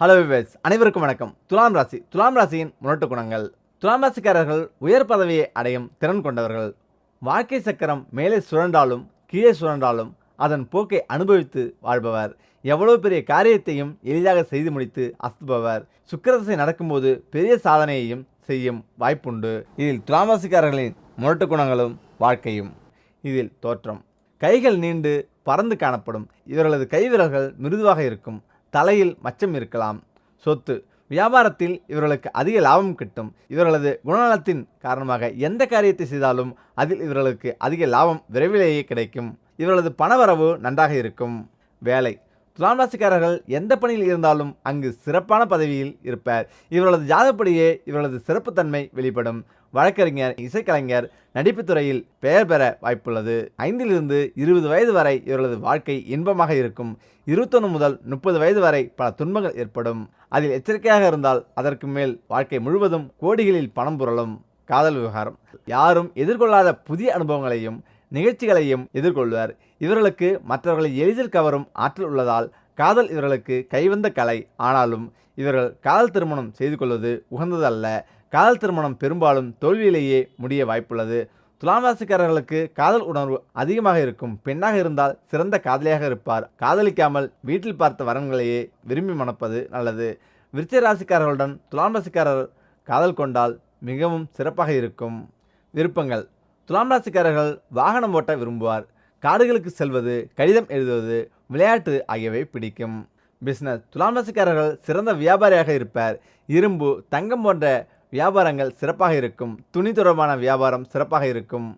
Hello wives, அனைவருக்கும் வணக்கம். துலாம் ராசி. துலாம் ராசியின் முரட்டு குணங்கள். துலாம் ராசிக்காரர்கள் உயர் பதவியை அடையும் திறன் கொண்டவர்கள். வாழ்க்கை சக்கரம் மேலே சுழன்றாலும் கீழே சுழன்றாலும் அதன் போக்கை அனுபவித்து வாழ்பவர். எவ்வளவு பெரிய காரியத்தையும் எளிதாக செய்து முடித்து அசத்துபவர். சுக்கிரதசை நடக்கும்போது பெரிய சாதனையையும் செய்யும் வாய்ப்புண்டு. இதில் துலாம் ராசிக்காரர்களின் முரட்டு குணங்களும் வாழ்க்கையும். இதில் தோற்றம். கைகள் நீண்டு பறந்து காணப்படும். இவர்களது கைவிரல்கள் மிருதுவாக இருக்கும். தலையில் மச்சம் இருக்கலாம். சொத்து. வியாபாரத்தில் இவர்களுக்கு அதிக லாபம் கிட்டும். இவர்களது குணநலத்தின் காரணமாக எந்த காரியத்தை செய்தாலும் அதில் இவர்களுக்கு அதிக லாபம் விரைவிலேயே கிடைக்கும். இவர்களது பணவரவு நன்றாக இருக்கும். வேலை. துலாம் ராசிக்காரர்கள் எந்த பணியில் இருந்தாலும் அங்கு சிறப்பான பதவியில் இருப்பர். இவர்களது ஜாதகப்படியே இவர்களது சிறப்புத்தன்மை வெளிப்படும். வழக்கறிஞர், இசைக்கலைஞர், நடிப்புத் துறையில் பெயர் பெற வாய்ப்புள்ளது. 5 to 20 வயது வரை இவர்களது வாழ்க்கை இன்பமாக இருக்கும். 21 முதல் 30 வயது வரை பல துன்பங்கள் ஏற்படும். அதில் எச்சரிக்கையாக இருந்தால் அதற்கு மேல் வாழ்க்கை முழுவதும் கோடிகளில் பணம் புரளும். காதல் விவகாரம். யாரும் எதிர்கொள்ளாத புதிய அனுபவங்களையும் நிகழ்ச்சிகளையும் எதிர்கொள்வர். இவர்களுக்கு மற்றவர்களை எளிதில் கவரும் ஆற்றல் உள்ளதால் காதல் இவர்களுக்கு கைவந்த கலை. ஆனாலும் இவர்கள் காதல் திருமணம் செய்து கொள்வது உகந்ததல்ல. காதல் திருமணம் பெரும்பாலும் தோல்வியிலேயே முடிய வாய்ப்புள்ளது. துலாம் ராசிக்காரர்களுக்கு காதல் உணர்வு அதிகமாக இருக்கும். பெண்ணாக இருந்தால் சிறந்த காதலியாக இருப்பார். காதலிக்காமல் வீட்டில் பார்த்த வரன்களையே விரும்பி மணப்பது நல்லது. விருச்சிக ராசிக்காரர்களுடன் துலாம் ராசிக்காரர் காதல் கொண்டால் மிகவும் சிறப்பாக இருக்கும். விருப்பங்கள். துலாம் ராசிக்காரர்கள் வாகனம் ஓட்ட விரும்புவார். காடுகளுக்கு செல்வது, கடிதம் எழுதுவது, விளையாட்டு ஆகியவை பிடிக்கும். பிஸ்னஸ். துலாம் ராசிக்காரர்கள் சிறந்த வியாபாரியாக இருப்பார். இரும்பு, தங்கம் போன்ற வியாபாரங்கள் சிறப்பாக இருக்கும். துணி தொடர்பான வியாபாரம் சிறப்பாக இருக்கும்.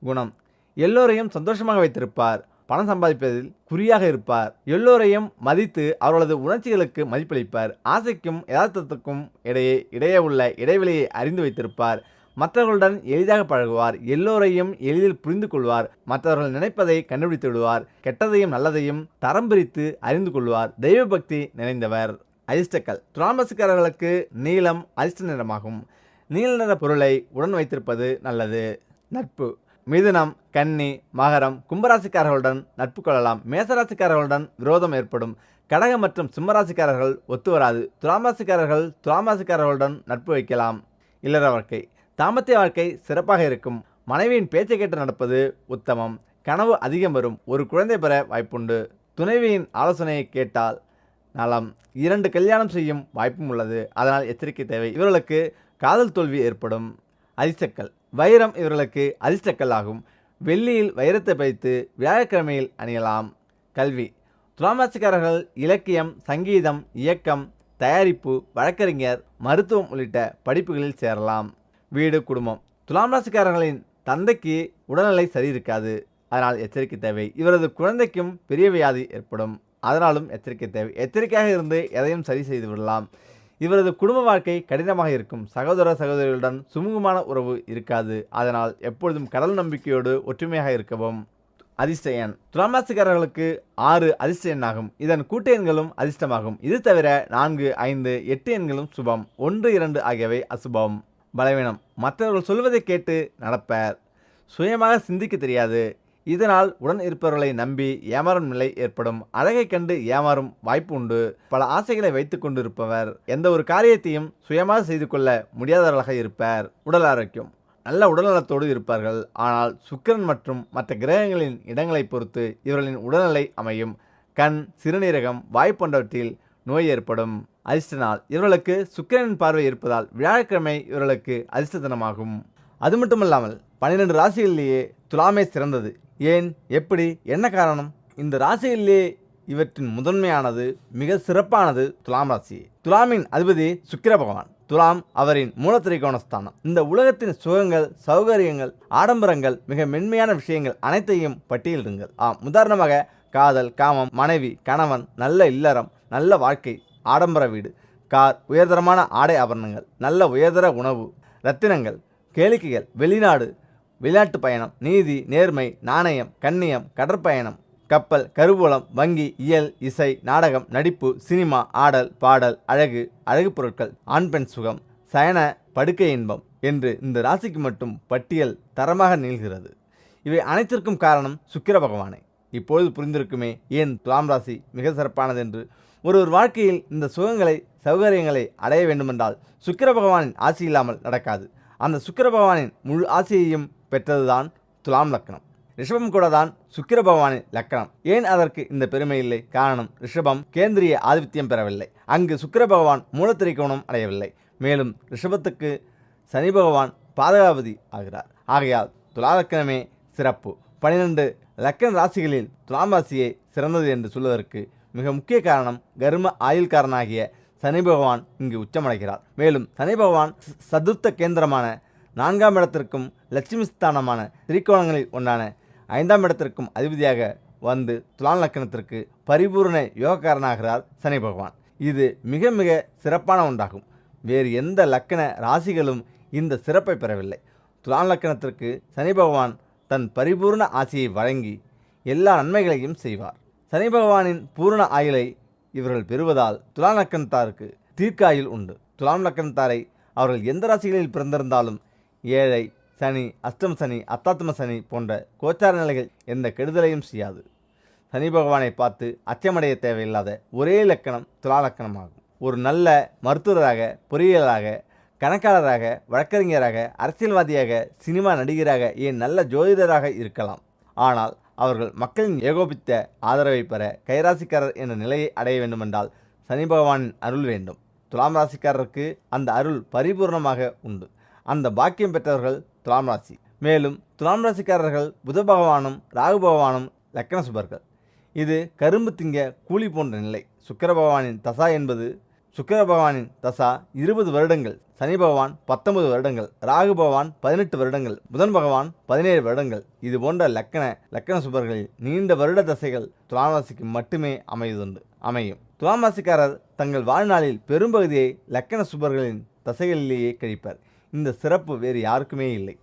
குணம். எல்லோரையும் சந்தோஷமாக வைத்திருப்பார். பணம் சம்பாதிப்பதில் குறியாக இருப்பார். எல்லோரையும் மதித்து அவர்களது உணர்ச்சிகளுக்கு மதிப்பளிப்பார். ஆசைக்கும் யதார்த்தத்துக்கும் இடையே உள்ள இடைவெளியை அறிந்து வைத்திருப்பார். மற்றவர்களுடன் எளிதாக பழகுவார். எல்லோரையும் எளிதில் புரிந்து கொள்வார். மற்றவர்கள் நினைப்பதை கண்டுபிடித்து விடுவார். கெட்டதையும் நல்லதையும் தரம் பிரித்து அறிந்து கொள்வார். தெய்வ பக்தி நிறைந்தவர். அதிர்ஷ்டங்கள். துலாம் ராசிக்காரர்களுக்கு நீலம் அதிர்ஷ்ட நிறமாகும். நீல நிற பொருளை உடன் வைத்திருப்பது நல்லது. நட்பு. மிதுனம், கன்னி, மகரம், கும்பராசிக்காரர்களுடன் நட்பு கொள்ளலாம். மேசராசிக்காரர்களுடன் விரோதம் ஏற்படும். கடக மற்றும் சிம்மராசிக்காரர்கள் ஒத்து வராது. துலாம் ராசிக்காரர்களுடன் நட்பு வைக்கலாம். இல்லற வாழ்க்கை. தாம்பத்திய வாழ்க்கை சிறப்பாக இருக்கும். மனைவியின் பேச்சை கேட்டு நடப்பது உத்தமம். கனவு அதிகம் வரும். ஒரு குழந்தை பெற வாய்ப்புண்டு. துணைவியின் ஆலோசனையை கேட்டால் நலம். 2 கல்யாணம் செய்யும் வாய்ப்பும் உள்ளது. அதனால் எச்சரிக்கை தேவை. இவர்களுக்கு காதல் தோல்வி ஏற்படும். அதிர்ஷ்டக்கல். வைரம் இவர்களுக்கு அதிர்ஷ்டக்கல் ஆகும். வெள்ளியில் வைரத்தை பதித்து வியாழக்கிழமையில் அணியலாம். கல்வி. துலாம் ராசிக்காரர்கள் இலக்கியம், சங்கீதம், இயக்கம், தயாரிப்பு, வழக்கறிஞர், மருத்துவம் உள்ளிட்ட படிப்புகளில் சேரலாம். வீடு, குடும்பம். துலாம் ராசிக்காரர்களின் தந்தைக்கு உடல்நிலை சரி இருக்காது. அதனால் எச்சரிக்கை தேவை. இவரது குழந்தைக்கும் பெரிய வியாதி ஏற்படும். அதனாலும் எச்சரிக்கை தேவை. எச்சரிக்கையாக இருந்து எதையும் சரி செய்து விடலாம். இவரது குடும்ப வாழ்க்கை கடினமாக இருக்கும். சகோதரிகளுடன் சுமூகமான உறவு இருக்காது. அதனால் எப்பொழுதும் கடல் நம்பிக்கையோடு ஒற்றுமையாக இருக்கவும். அதிர்ஷ்ட எண். துலாம் ராசிக்காரர்களுக்கு 6 அதிர்ஷ்ட எண்ணாகும். இதன் கூட்டு எண்களும் அதிர்ஷ்டமாகும். இது தவிர 4, 5, 8 எண்களும் சுபம். 1, 2 ஆகியவை அசுபம். பலவீனம். மற்றவர்கள் சொல்வதை கேட்டு நடப்பர். சுயமாக சிந்திக்க தெரியாது. இதனால் உடன் இருப்பவர்களை நம்பி ஏமாறும் நிலை ஏற்படும். அழகை கண்டு ஏமாறும் வாய்ப்பு உண்டு. பல ஆசைகளை வைத்து கொண்டு இருப்பவர். எந்த ஒரு காரியத்தையும் சுயமாக செய்து கொள்ள முடியாதவர்களாக இருப்பார். உடல் ஆரோக்கியம். நல்ல உடல்நலத்தோடு இருப்பார்கள். ஆனால் சுக்கிரன் மற்றும் மற்ற கிரகங்களின் இடங்களை பொறுத்து இவர்களின் உடல்நிலை அமையும். கண், சிறுநீரகம், வாய் போன்றவற்றில் நோய் ஏற்படும். அதிர்ஷ்ட நாள். இவர்களுக்கு சுக்கிரனின் பார்வை இருப்பதால் வியாழக்கிழமை இவர்களுக்கு அதிர்ஷ்ட தினமாகும். அது மட்டுமல்லாமல் 12 ராசிகளிலேயே துலாமே சிறந்தது. ஏன், எப்படி, என்ன காரணம்? இந்த ராசிகளிலே இவற்றின் முதன்மையானது, மிக சிறப்பானது துலாம் ராசி. துலாமின் அதிபதி சுக்கிர பகவான். துலாம் அவரின் மூலத்திரிகோணஸ்தானம். இந்த உலகத்தின் சுகங்கள், சௌகரியங்கள், ஆடம்பரங்கள், மிக மென்மையான விஷயங்கள் அனைத்தையும் பட்டியலிடுங்கள். உதாரணமாக காதல், காமம், மனைவி, கணவன், நல்ல இல்லறம், நல்ல வாழ்க்கை, ஆடம்பர வீடு, கார், உயர்தரமான ஆடை ஆபரணங்கள், நல்ல உயர்தர உணவு, ரத்தினங்கள், கேளிக்கைகள், வெளிநாடு, வெளிநாட்டு பயணம், நீதி, நேர்மை, நாணயம், கண்ணியம், கடற்பயணம், கப்பல், கருவூலம், வங்கி, இயல், இசை, நாடகம், நடிப்பு, சினிமா, ஆடல், பாடல், அழகு பொருட்கள், ஆண் பெண் சுகம், சயன படுக்கை இன்பம் என்று இந்த ராசிக்கு மட்டும் பட்டியல் தரமாக நீள்கிறது. இவை அனைத்திற்கும் காரணம் சுக்கிர பகவானே. இப்பொழுது புரிந்திருக்குமே ஏன் துலாம் ராசி மிக சிறப்பானது என்று. ஒருவர் வாழ்க்கையில் இந்த சுகங்களை சௌகரியங்களை அடைய வேண்டுமென்றால் சுக்கிர பகவானின் ஆசி இல்லாமல் நடக்காது. அந்த சுக்கிர பகவானின் முழு ஆசையையும் பெற்றதுதான் துலாம் லக்னம். ரிஷபம் கூட தான் சுக்கிர பகவானின் லக்கணம். ஏன் அதற்கு இந்த பெருமை இல்லை? காரணம், ரிஷபம் கேந்திரிய ஆதித்யம் பெறவில்லை. அங்கு சுக்கிர பகவான் மூலத்திரிகோணம் அடையவில்லை. மேலும் ரிஷபத்துக்கு சனி பகவான் பாதகாபதி ஆகிறார். ஆகையால் துலா லக்கணமே சிறப்பு. 12 லக்கண ராசிகளில் துலாம் ராசியே சிறந்தது என்று சொல்வதற்கு மிக முக்கிய காரணம், கர்ம ஆயுள்காரனாகிய சனி பகவான் இங்கு உச்சமடைகிறார். மேலும் சனி பகவான் சதுர்த்த கேந்திரமான 4ஆம் இடத்திற்கும் லட்சுமி ஸ்தானமான திரிகோணங்களில் ஒன்றான 5ஆம் இடத்திற்கும் அதிபதியாக வந்து துலாம் லக்கணத்திற்கு பரிபூர்ண யோகக்காரனாகிறார் சனி பகவான். இது மிக மிக சிறப்பான ஒன்றாகும். வேறு எந்த லக்கண ராசிகளும் இந்த சிறப்பை பெறவில்லை. துலாம் லக்கணத்திற்கு சனி பகவான் தன் பரிபூர்ண ஆசியை வழங்கி எல்லா நன்மைகளையும் செய்வார். சனி பகவானின் பூரண ஆயுளை இவர்கள் பெறுவதால் துலாம் லக்கணத்தாருக்கு தீர்க்காயுள் உண்டு. துலாம் லக்கணத்தாரை அவர்கள் எந்த ராசிகளில் பிறந்திருந்தாலும் ஏழை, சனி, அஷ்டம சனி, அத்தாத்ம சனி போன்ற கோச்சார நிலைகள் எந்த கெடுதலையும் செய்யாது. சனி பகவானை பார்த்து அச்சமடைய தேவையில்லாத ஒரே லக்கணம் துலா லக்கணமாகும். ஒரு நல்ல மருத்துவராக, பொறியியலாக, கணக்காளராக, வழக்கறிஞராக, அரசியல்வாதியாக, சினிமா நடிகராக, ஏன் நல்ல ஜோதிடராக இருக்கலாம். ஆனால் அவர்கள் மக்களின் ஏகோபித்த ஆதரவை பெற கைராசிக்காரர் என்ற நிலையை அடைய வேண்டுமென்றால் சனி பகவானின் அருள் வேண்டும். துலாம் ராசிக்காரருக்கு அந்த அருள் பரிபூர்ணமாக உண்டு. அந்த பாக்கியம் பெற்றவர்கள் துலாம் ராசி. மேலும் துலாம் ராசிக்காரர்கள் புத பகவானும் ராகு பகவானும் லக்கண சுபர்கள். இது கரும்பு திங்க கூலி போன்ற நிலை. சுக்கிர பகவானின் தசா என்பது சுக்கிர பகவானின் தசா 20 வருடங்கள், சனி பகவான் 19 வருடங்கள், ராகு பகவான் 18 வருடங்கள், புதன் பகவான் 17 வருடங்கள். இது போன்ற லக்கண சுபர்களில் நீண்ட வருட தசைகள் துலாம் ராசிக்கு மட்டுமே அமையும். துலாம் ராசிக்காரர் தங்கள் வாழ்நாளில் பெரும்பகுதியை லக்கண சுபர்களின் தசைகளிலேயே கழிப்பர். இந்த சிறப்பு வேறு யாருக்குமே இல்லை.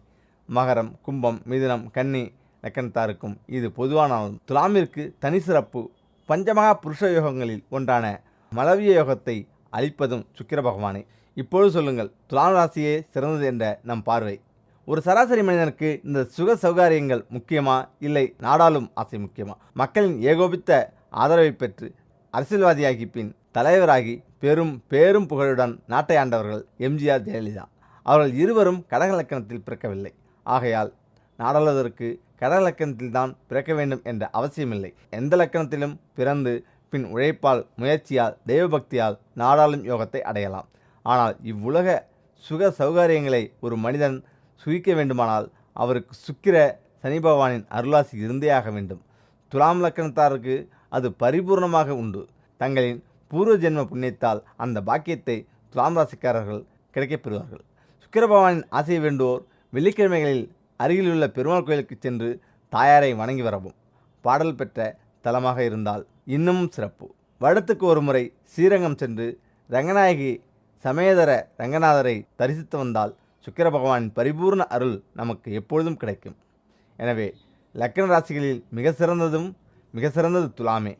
மகரம், கும்பம், மிதுனம், கன்னி லக்கணத்தாருக்கும் இது பொதுவானாலும் துலாமிற்கு தனி சிறப்பு. பஞ்சமகா புருஷ யோகங்களில் ஒன்றான மலவிய யோகத்தை அளிப்பதும் சுக்கிர பகவானே. இப்பொழுது சொல்லுங்கள், துலாம் ராசியே சிறந்தது என்ற நம் பார்வை. ஒரு சராசரி மனிதனுக்கு இந்த சுக சௌகாரியங்கள் முக்கியமா, இல்லை நாடாளும் ஆசை முக்கியமா? மக்களின் ஏகோபித்த ஆதரவை பெற்று அரசியல்வாதியாகி பின் தலைவராகி பேரும் புகழுடன் நாட்டை ஆண்டவர்கள் எம்ஜிஆர், ஜெயலலிதா. அவர்கள் இருவரும் கடக லக்கணத்தில் பிறக்கவில்லை. ஆகையால் நாடாளுவதற்கு கடக லக்கணத்தில்தான் பிறக்க வேண்டும் என்ற அவசியமில்லை. எந்த லக்கணத்திலும் பிறந்து பின் உழைப்பால், முயற்சியால், தெய்வபக்தியால் நாடாளும் யோகத்தை அடையலாம். ஆனால் இவ்வுலக சுக சௌகாரியங்களை ஒரு மனிதன் சுகிக்க வேண்டுமானால் அவருக்கு சுக்கிர சனி பகவானின் அருளாசி இருந்தே ஆக வேண்டும். துலாம் லக்கணத்தாருக்கு அது பரிபூர்ணமாக உண்டு. தங்களின் பூர்வ ஜென்ம புண்ணியத்தால் அந்த பாக்கியத்தை துலாம் ராசிக்காரர்கள் கிடைக்கப் பெறுவார்கள். சுக்கிர பகவானின் ஆசையை வேண்டுவோர் வெள்ளிக்கிழமைகளில் அருகிலுள்ள பெருமாள் கோயிலுக்கு சென்று தாயாரை வணங்கி வரவும். பாடல் பெற்ற தலமாக இருந்தால் இன்னமும் சிறப்பு. வருடத்துக்கு ஒரு முறை ஸ்ரீரங்கம் சென்று ரங்கநாயகி சமேதர ரங்கநாதரை தரிசித்து வந்தால் சுக்கிர பகவானின் பரிபூர்ண அருள் நமக்கு எப்பொழுதும் கிடைக்கும். எனவே லக்கண ராசிகளில் மிக சிறந்தது துலாமே.